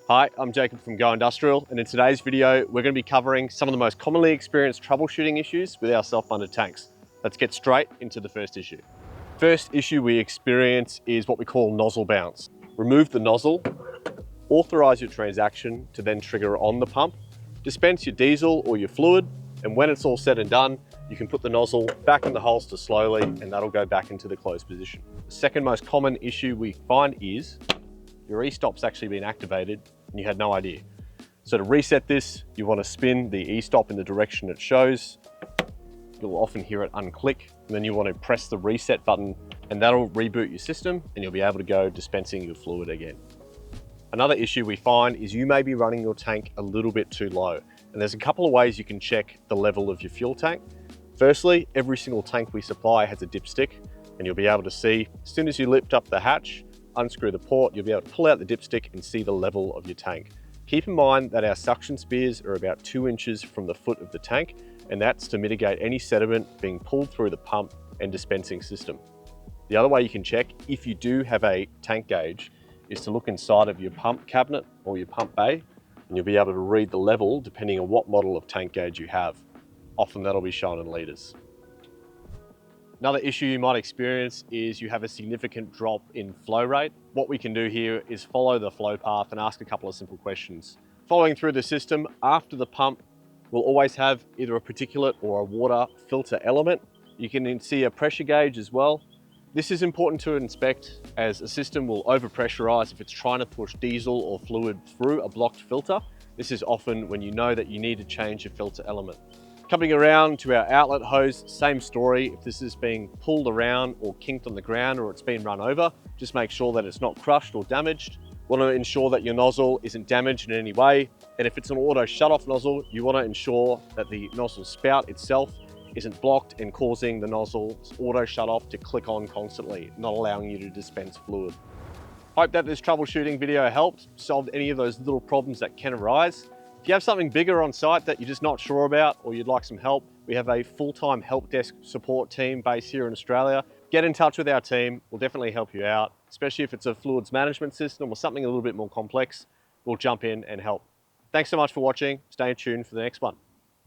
Hi, I'm Jacob from Go Industrial, and in today's video, we're going to be covering some of the most commonly experienced troubleshooting issues with our self-bunded tanks. Let's get straight into the first issue. First issue we experience is what we call nozzle bounce. Remove the nozzle, authorize your transaction to then trigger on the pump, dispense your diesel or your fluid, and when it's all said and done, you can put the nozzle back in the holster slowly and that'll go back into the closed position. The second most common issue we find is your e-stop's actually been activated and you had no idea. So to reset this, you want to spin the e-stop in the direction it shows. You'll often hear it unclick, and then you want to press the reset button and that'll reboot your system and you'll be able to go dispensing your fluid again. Another issue we find is you may be running your tank a little bit too low, and there's a couple of ways you can check the level of your fuel tank. Firstly, every single tank we supply has a dipstick, and you'll be able to see, as soon as you lift up the hatch, unscrew the port, you'll be able to pull out the dipstick and see the level of your tank. Keep in mind that our suction spears are about 2 inches from the foot of the tank, and that's to mitigate any sediment being pulled through the pump and dispensing system. The other way you can check, if you do have a tank gauge, is to look inside of your pump cabinet or your pump bay, and you'll be able to read the level depending on what model of tank gauge you have. Often that'll be shown in litres. Another issue you might experience is you have a significant drop in flow rate. What we can do here is follow the flow path and ask a couple of simple questions. Following through the system, after the pump, we'll always have either a particulate or a water filter element. You can see a pressure gauge as well. This is important to inspect as a system will overpressurize if it's trying to push diesel or fluid through a blocked filter. This is often when you know that you need to change your filter element. Coming around to our outlet hose, same story. If this is being pulled around or kinked on the ground or it's been run over, just make sure that it's not crushed or damaged. Want to ensure that your nozzle isn't damaged in any way. And if it's an auto shut-off nozzle, you want to ensure that the nozzle spout itself isn't blocked and causing the nozzle's auto shut-off to click on constantly, not allowing you to dispense fluid. Hope that this troubleshooting video helped, solved any of those little problems that can arise. If you have something bigger on site that you're just not sure about or you'd like some help, we have a full-time help desk support team based here in Australia. Get in touch with our team, we'll definitely help you out, especially if it's a fluids management system or something a little bit more complex. We'll jump in and help. Thanks so much for watching. Stay tuned for the next one.